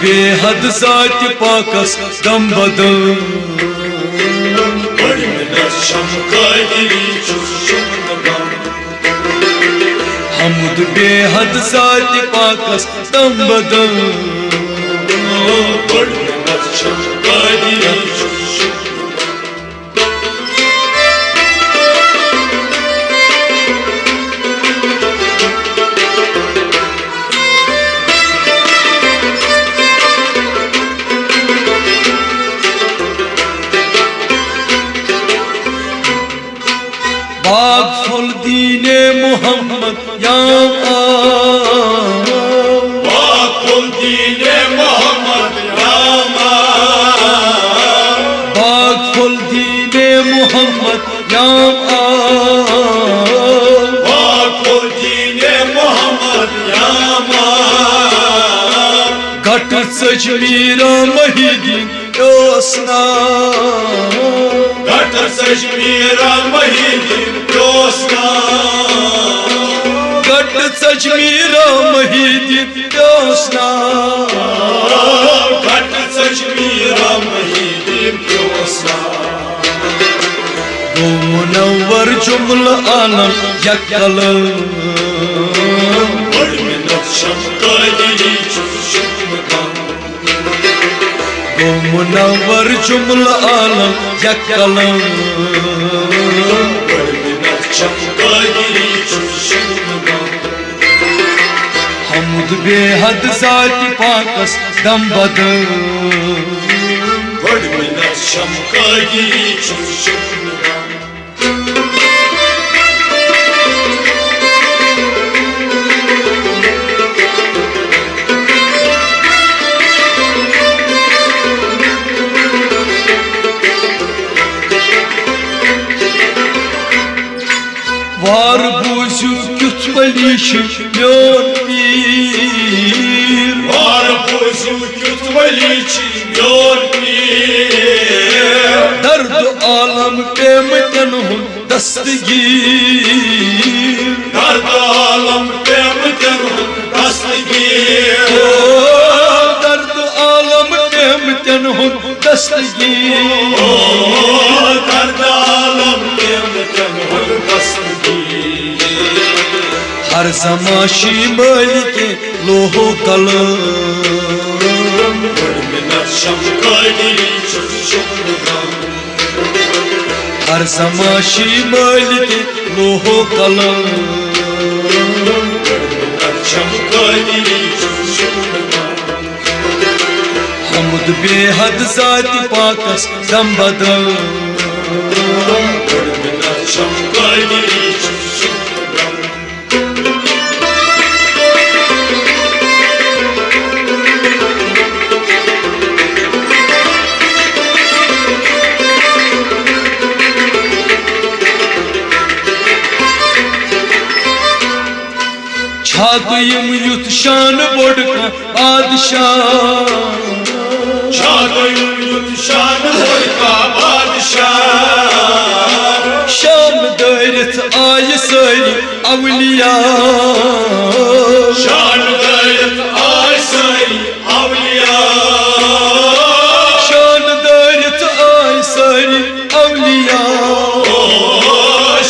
बेहद ज़ात पाकस दम बदल हमद बेहद ज़ात पाकस दम बदल बाग फुल दीने मोहम्मद याम बाग फुल दीने मोहम्मद याम बाग फुल दीने मोहम्मद याम बाग फुल दीने मोहम्मद याम घट सच मीरा महिदीन योसना घट सच मीरा महिदीन योसना घट सच मीरा महिदीन योसना घट सच मीरा महिदीन योसना गो मुनव्वर जुमल आलम यकल बड़ मिन्नत शमकादरी शुमकान गो मुनव्वर जुमल आलम यकल बड़ मिन्नत शमकादरी शुमकान हमद बेहद ज़ात पाकस दम बदल बड़ मिन्नत शमकादरी शुमकान वार बूझू क्युथ वलीश म्योन पीर वार बूझू क्युथ वलीश म्योन पीर दर्द आलम पे मचन हुन दस्तगीर दर्द आलम पे मचन हुन दस्तगीर दर्द आलम पे मचन हुन दस्तगीर दर्द आलम पे मचन हुन दस्तगीर हर समाशी मलिके लोहो कलम बड़ मिन्नत शमकादरी शुमकान हर समाशी मलिके लोहो कलम बड़ मिन्नत शमकादरी शुमकान हमद बेहद ज़ात पाकस दम बदल बड़ मिन्नत शमकादरी शुमकान छागयम युथ शान बोड़ का बादशाह छागयम युथ शान बोड़ का बादशाह शाम दरित आय सारी अवलिया शान दरित आय सारी अवलिया शान दरित आय सारी अवलिया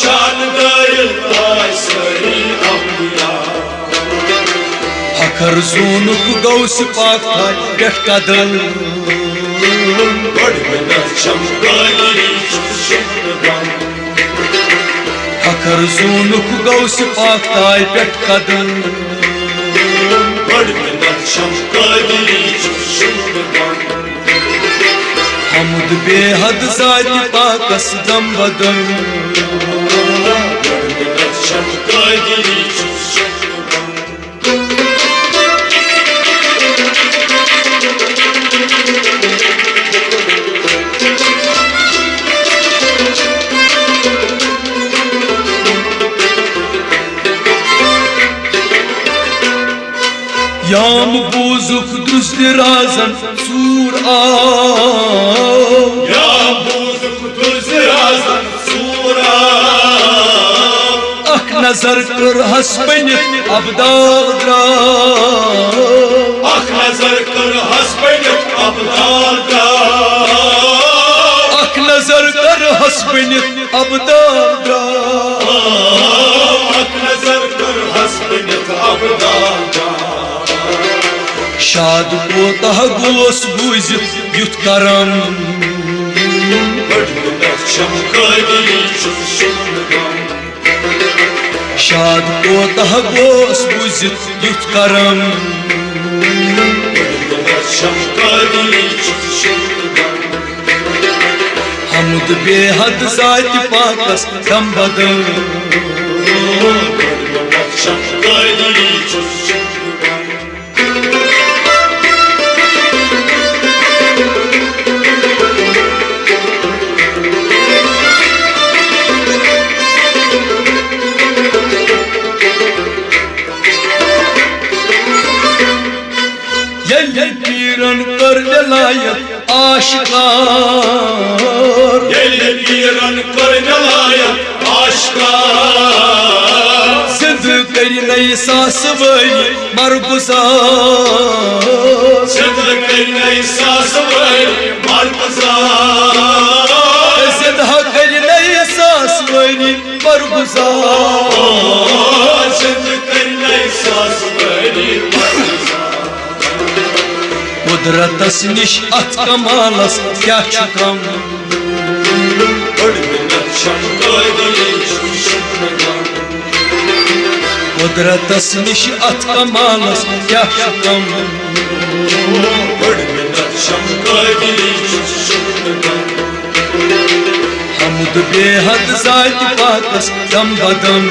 शान दरित आय सारी अवलिया फखर सोनुक गौस पाक थाय पेट कदल बड़ मिन्नत शमकादरी शुमकान फखर सोनुक गौस पाक थाय पेट कदल बड़ मिन्नत शमकादरी शुमकान हमद बेहद ज़ात पाकस दम बदल बड़ मिन्नत शमकादरी शुमकान याम बूजुक दुस्त राजन सूर आ याम बूजुक दुस्त राजन सूर आ अख नजर कर हस बनित अबदाल द्रा अख नजर कर हस बनित अबदाल अक नजर कर हस बनित अबदाल शाद कोतः गोस बूजित युथ करम शाद कोतः गोस बूजित युथ करम हमद बेहद जाति पाकस दम बदल पीरन कर लायक आशिकार पीरन कर लायक आशिकार सिद्ध कर नई सास वरी मरगुजार सिद्ध कर नई सास वरी मरगुजार सिद्ध कर नई सास वरी मरगुजार सिद्ध कर नई सास वरी कुदरतस निश अथ कमालस क्या कम कुदरतस निश अथ कमालस क्या कम हमद बेहद जाति पाकस दम बदम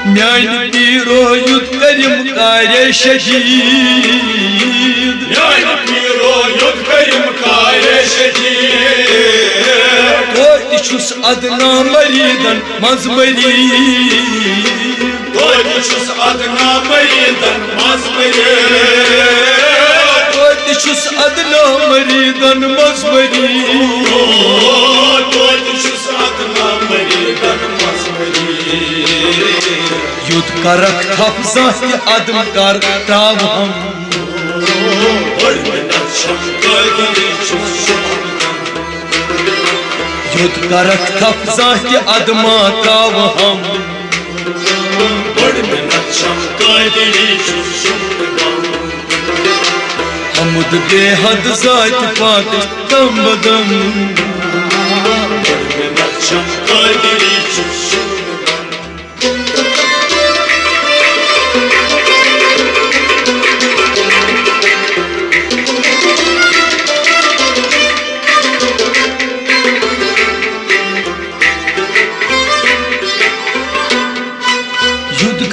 म्यान पीरो युद्ध करिम कार्य शहीद म्यान पीरो युद्ध करिम कार्य शहीद तो छुस अदना मरीदन मज मरीद तो छुस अदना मरीदन मज मरीद तो छुस अदना मरीदन मज मरीद तो छुस अदना मरीदन मज मरीद युद्ध करक थप जाति अदम कर त्राव हम युद्ध करक थप जाति अदमा त्राव हम हमद बेहद जाति पाक दम बदम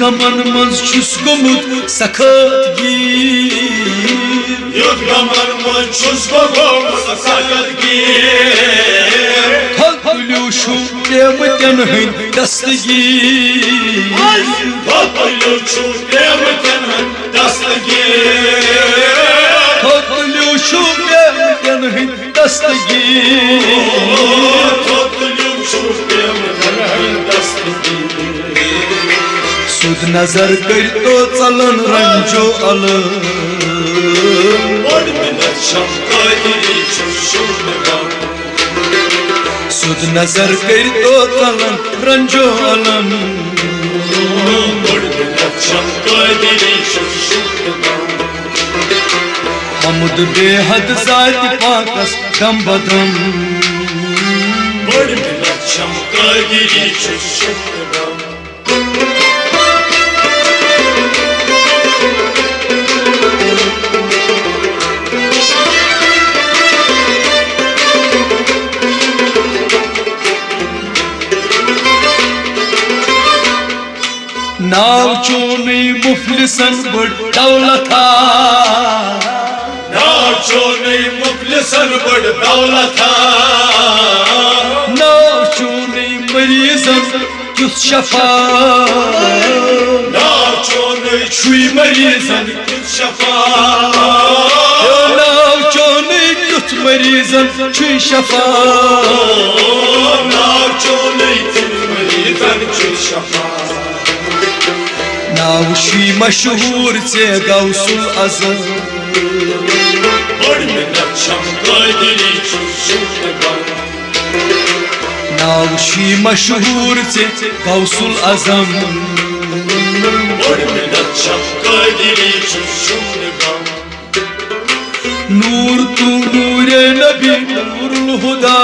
गमन मज छुस गोमुत सखत गीर युद्ध गमन मज छुस गोमुत सखत गीर थलु शु प्रेमतन हन दस्तगीर थलु शु प्रेमतन हन दस्तगीर थलु शु प्रेमतन हन दस्तगीर थलु शु प्रेमतन हन दस्तगीर सुद नजर कर तो चलन रंजो अल सुद नजर कर तो चलन रंजो अलम हमद बेहद जाति पाकस दम बदम नाव चोनी मुफलिसन बड़ दौलता नाव चोनी मुफलिसन बड़ दौलता नाव चोनी मरीजन किस शफा नाव çonu Şuy marizan şafa Nav çonu tut marizan Çuy şafa Nav çonu marizan çuy şafa Nav şuy maşhur se gavsul azam Ormana çamkadili çuşuştugan Nav şuy maşhur se gavsul azam Ormana çamkadili çuşuştugan Nur tu nure nabi nurul huda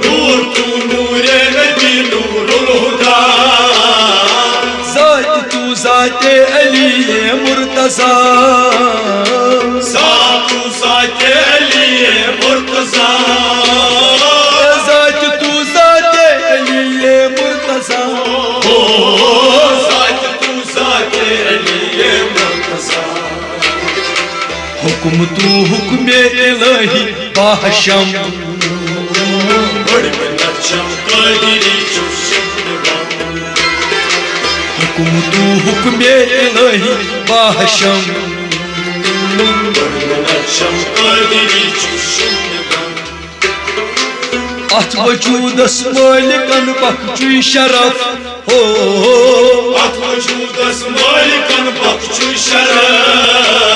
Nur tu nure nebi nurul huda Zat tu zat-e Ali Murtaza Zat-ı zat-ı Ali Murtaza Zat tu zat-e Ali Murtaza Zat-ı zat-ı Ali Murtaza Hukum tu hukme ilahi bahşam Ormana çamkadili çuşuştugan Hukum tu hukme ilahi bahşam Ormana çamkadili çuşuştugan At vücudas malikan bakçuy şaraf At vücudas malikan bakçu şeref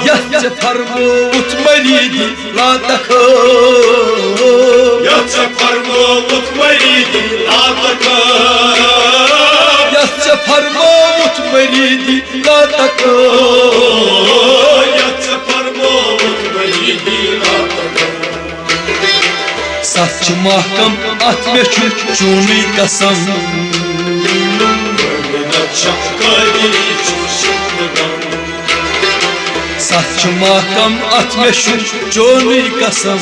Yatça parmut maridi la takı Yatça parmut maridi la takı Yatça parmut maridi la takı Yatça parmut maridi la takı Satçı mahkam at meçhul çuni kasam Ormana çamkadili çuşuştugan Satçı mahkam at meçhul çuni kasam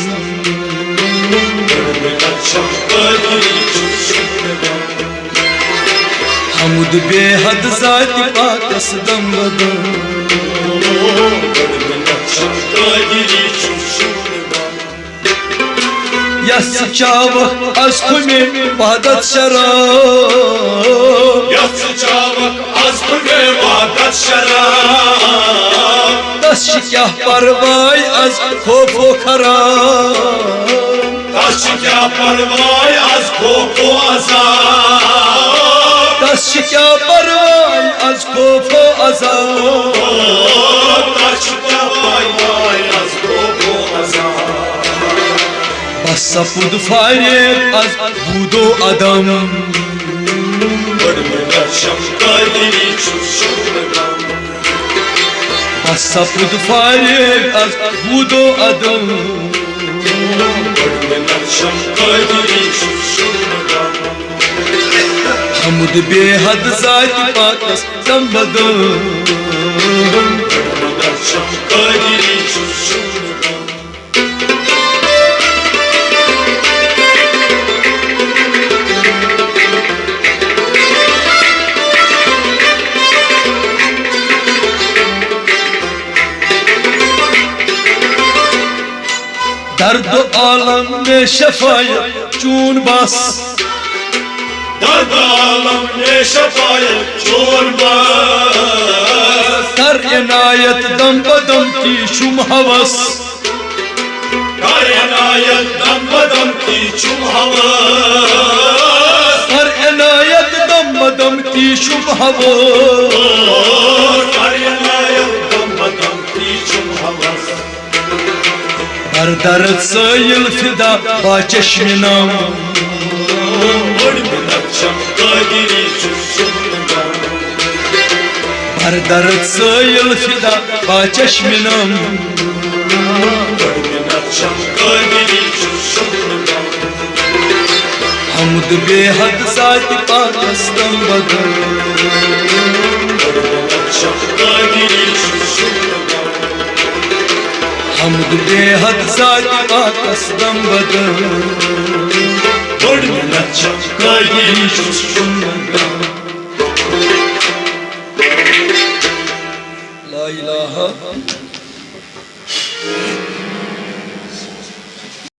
Ormana çamkadili çuşuştugan Hamud behad zati pakas damladım Ormana çamkadili çuşuştugan Yas çava az kume vadat şarab Yatsı çabuk az kume vadat şarap Das şikah parvay az kopo kara Taşık yapar vay az koku azap Das şikah parvay az kopo azab Taşık yapar vay az koku azap Bassa pud fare az budo adam Ormana çamkadili çuşuştugan Bassa pud fare az budo adam Ormana çamkadili çuşuştugan Hamud behad zati pakas damladım Ormana çamkadili çuşuştugan Dard alam ne şefayet çun bas Dard alam ne şefayet çorbas Dar enayet dam badam ki şum havas Kar enayet dambadan ki çum havas Dar enayet dam badam ki şum havas Kar enayet dambadan ki çum havas Dar sayıl fida ba çeşminam Ormana çamkadili çuşuştugan Dar sayıl fida ba çeşminam Ormana çamkadili çuşuştugan Hamud behad zati pakas damladım Ormana çamkadili çuşuştugan Hamud behad zati pakas damladım Ormana çamkadili çuşuştugan